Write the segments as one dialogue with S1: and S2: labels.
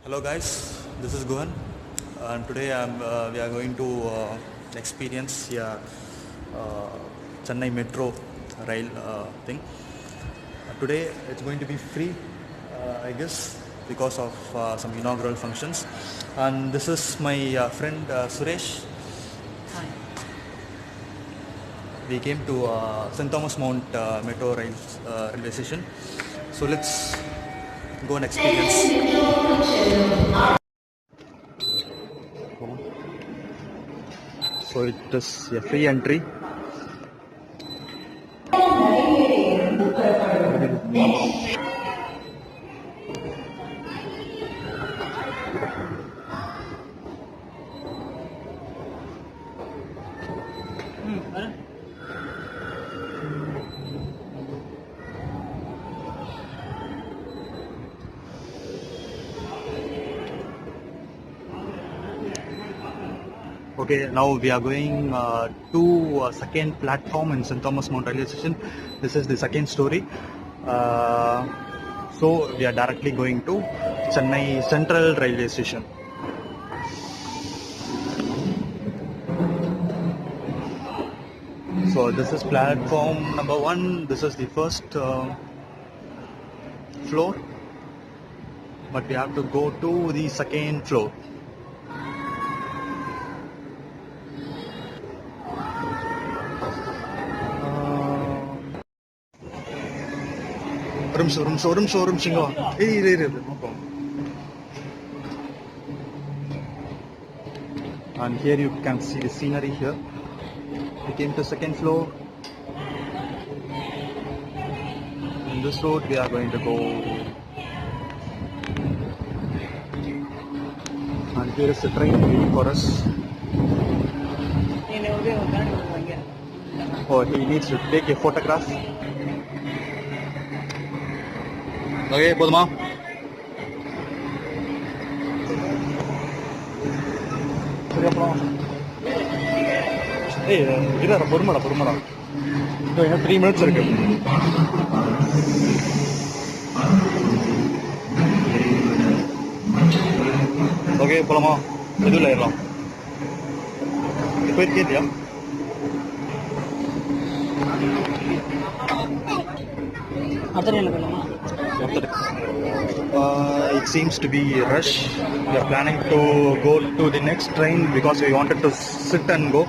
S1: Hello guys, this is Guhan and today we are going to experience Chennai Metro rail thing. Today it's going to be free, I guess, because of some inaugural functions. And this is my friend Suresh.
S2: Hi.
S1: We came to St. Thomas Mount Metro railway station. So let's go and experience. So it is a free entry. Okay, now we are going to second platform in St. Thomas Mount railway station. This is the second story. So we are directly going to Chennai Central Railway Station. So this is platform number 1. This is the first floor, but we have to go to the second floor. Room singo. Hey, no problem. And here you can see the scenery here. We came to second floor. In this road we are going to go. And here is the train waiting for us. Oh, he needs to take a photograph. Okay, போதுமா? சரி அப்புறம் இல்லை பொறுமடா இன்னும் 3 minutes இருக்கு. Okay போலாமா? எதுவும் ஏறலாம். போயிருக்கே இல்லையா? It seems to be a rush. We are planning to go to the next train because we wanted to sit and go.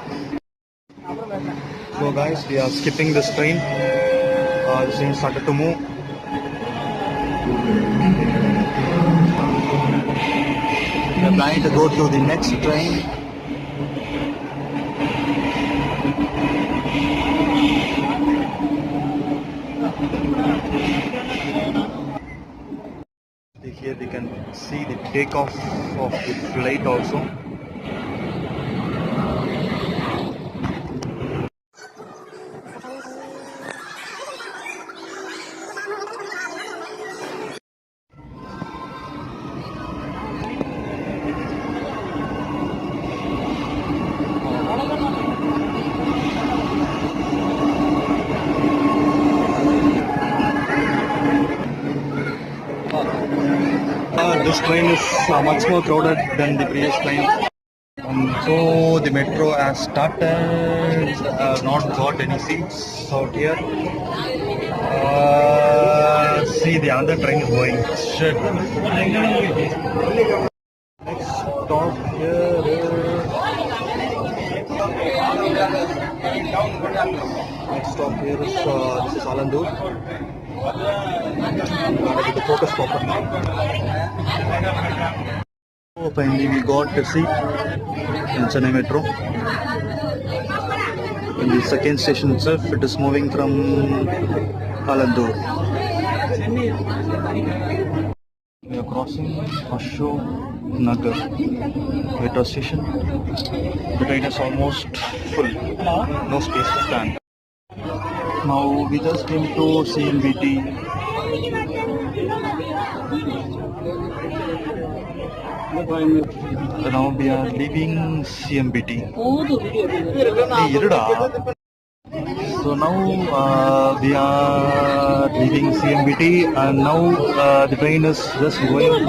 S1: So guys, we are skipping this train. The train started to move. We are planning to go to the next train. Here we can see the takeoff of the flight also. This train is much more crowded than the previous train. So the metro has started, not got any seats out here. See, the other train is going. Shit. Next stop here is... Next stop here is, this is Alandur. To focus properly. So finally we got a seat in Chennai Metro. In the second station itself, it is moving from Alandur. We are crossing Ashok Nagar Metro station. The train is almost full. No space to stand. Now we just came to CMBT. Now we are leaving CMBT. So now we are leaving CMBT, and now the train is just going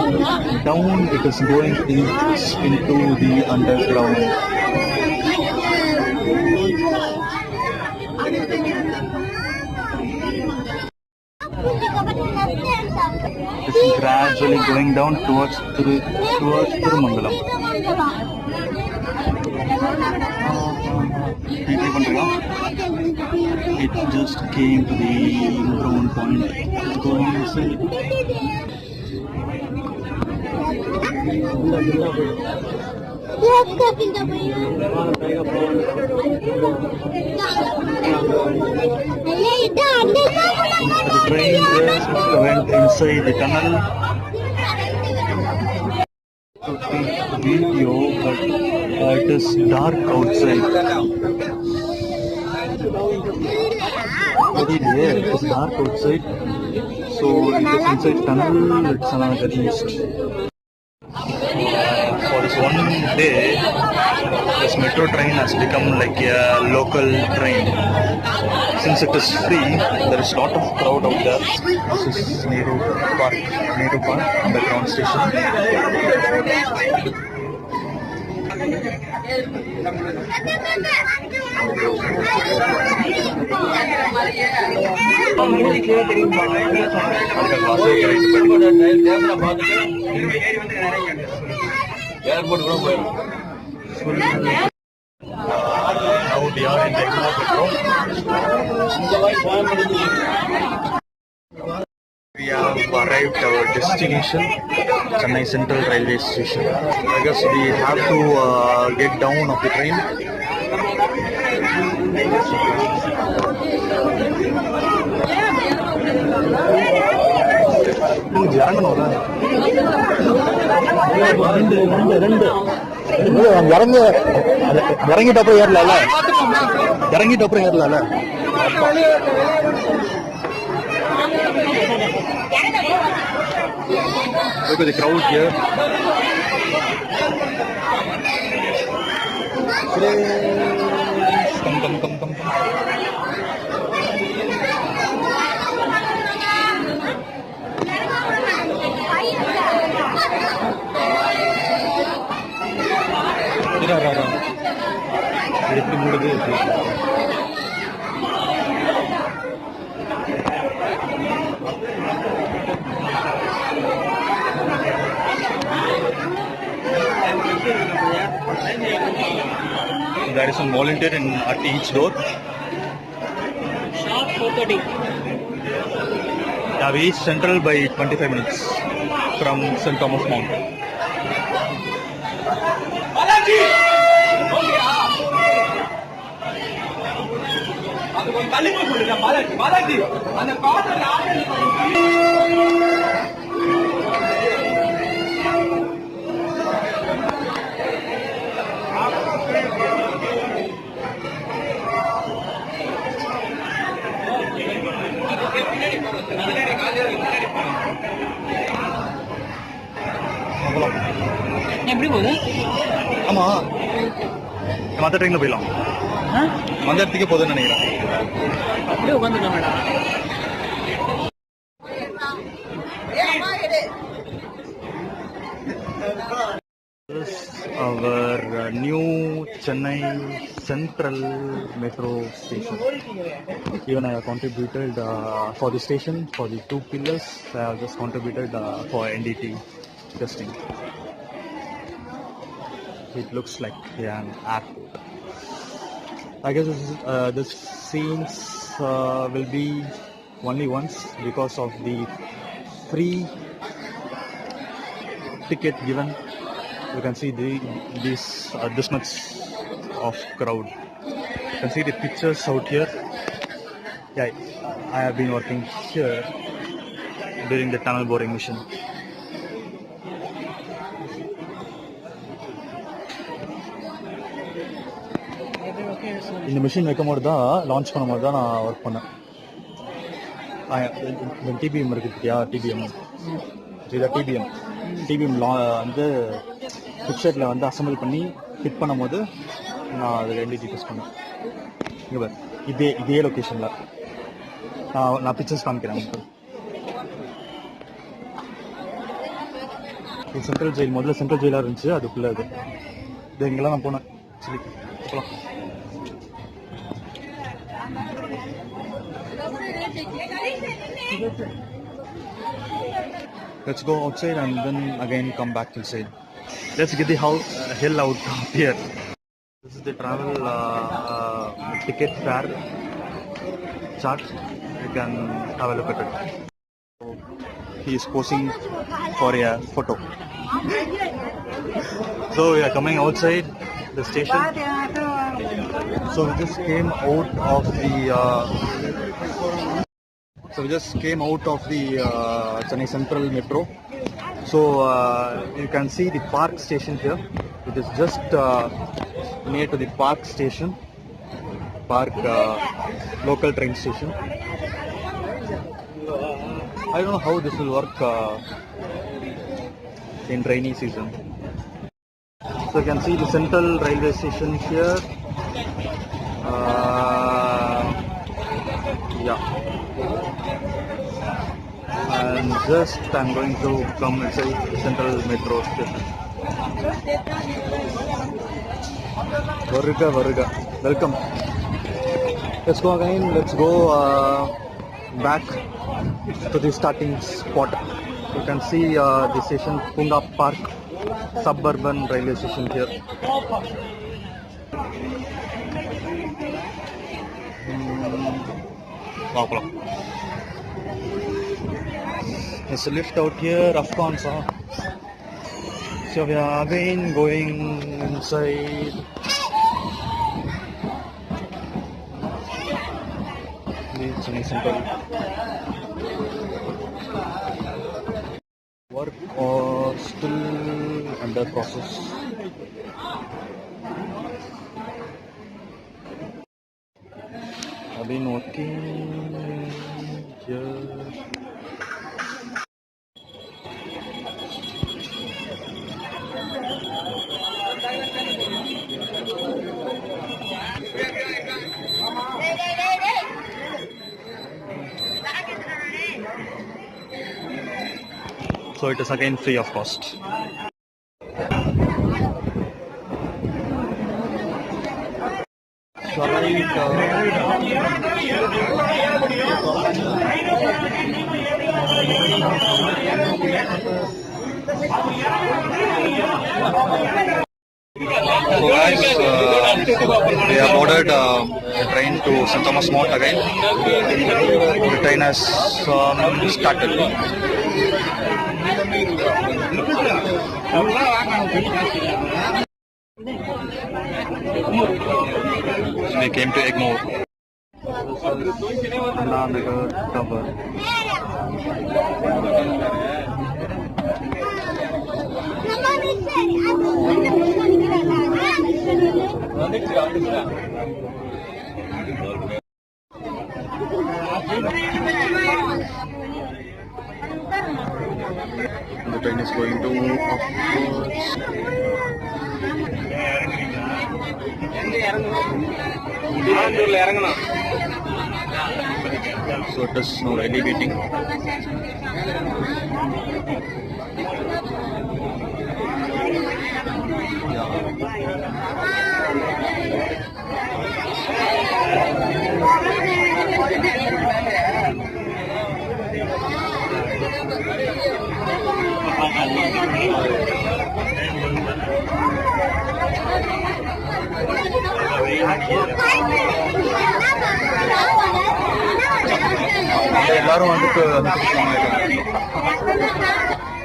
S1: down. It is going into the underground. It's gradually going down towards Tirumangalam. It just came to the ground point. Going inside. The train just went inside the tunnel. To take video, but it is dark outside. It is dark outside, so it is inside tunnel. It's another east. For this one day, this metro train has become like a local train. Since it is free, there is a lot of crowd out there. This is Nehru Park, underground station. Now we are in the metro. We have arrived at our destination, Chennai Central Railway Station. I guess we have to get down of the train. இறங்கிட்டப்பறம் ஏறல. Look at the crowd here. Come. எப்படி மூடுது? There is some volunteer at each door.
S2: Sharp 4:30.
S1: We reach Central by 25 minutes from St. Thomas Mount. Balaji.
S2: எப்படி போகுது?
S1: ஆமா, மற்ற ட்ரெயின்ல போயிடலாம். அந்த இடத்துக்கே போகுதுன்னு நினைக்கிறேன்.
S2: அப்படியே உட்காந்துக்கோங்கடா.
S1: This is our new Chennai Central Metro Station. Even I have contributed for the station, for the 2 pillars. I have just contributed for NDT testing. It looks like an airport. I guess this scenes will be only once because of the free ticket given. You can see this much of crowd. You can see the pictures out here. Yeah, I have been working here during the tunnel boring mission. இந்த machine வைக்கும் போது தான் launch பண்ணும்போது தான் நான் work பண்ணேன். DBm இருக்கு இல்லையா, டிபிஎம் வந்து ஃபிக்சரில் வந்து அசம்பிள் பண்ணி ஃபிட் பண்ணும் போது நான் அது NDT டெஸ்ட் பண்ணேன். இங்கே பாரு. இதே லொக்கேஷனில் நான் பிக்சர்ஸ் காமிக்கிறேன் உங்களுக்கு. இது சென்ட்ரல் ஜெயில், முதல்ல சென்ட்ரல் ஜெயிலாக இருந்துச்சு, அதுக்குள்ளே இது இங்கெல்லாம் நான் போனேன். சரி போகலாம். Let's go outside and then again come back inside. Let's get the hell out of here. This is the travel ticket fare chart. You can have a look at it. He is posing for a photo. So we are coming outside the station. So we just came out of the Chennai Central Metro. So you can see the Park station here. It is just near to the Park station, Park local train station. I don't know how this will work in rainy season. So you can see the Central Railway Station here. Yeah. And just I'm going to come inside the Central Metro station. Varga. Welcome. Let's go again. Let's go back to the starting spot. You can see the station Punga Park Suburban Railway Station here. Wow. There's a lift out here, Afghans. So we are again going inside the Chennai Central. Work or still under process. I've been working here. So it is again free of cost. So guys, we have ordered a train to St. Thomas Mount again. The train has started. So we came to Egmore. Nagar Tower. The train is going to upwards. So it is now ready waiting.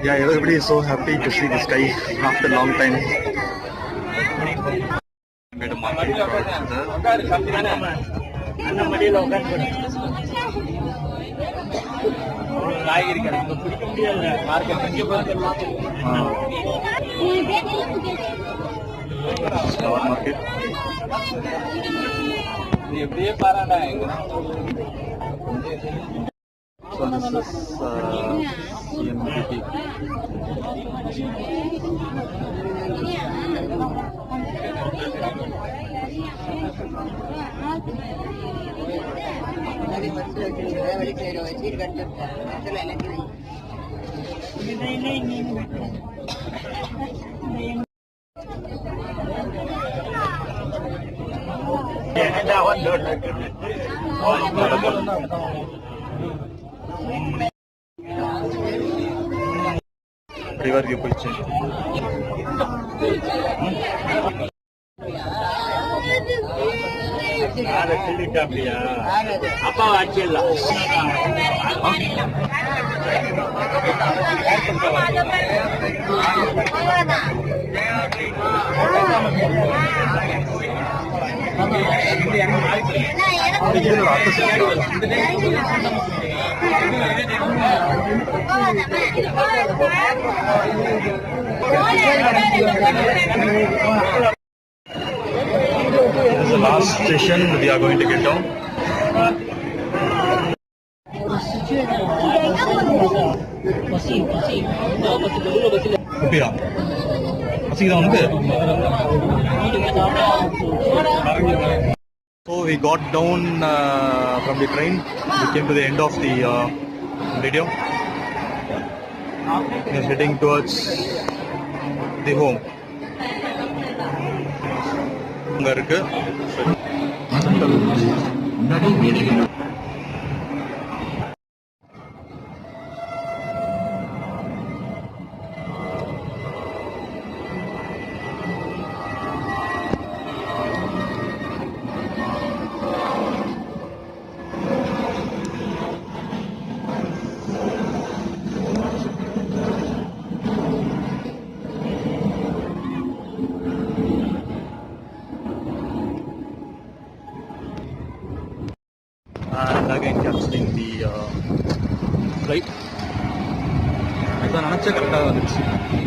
S1: Yeah, everybody is so happy to see the sky after a long time. Made a market market. So this is CNBT. river view picture.
S2: ಅಪ್ಪ ಹಚ್ಚಿಲ್ಲ
S1: This is the last station we are going to get down. Upira. So we got down from the train. We came to the end of the video. We are heading towards the home. அங்க இருக்கு. And again cancelling the flight. I thought I checked it out.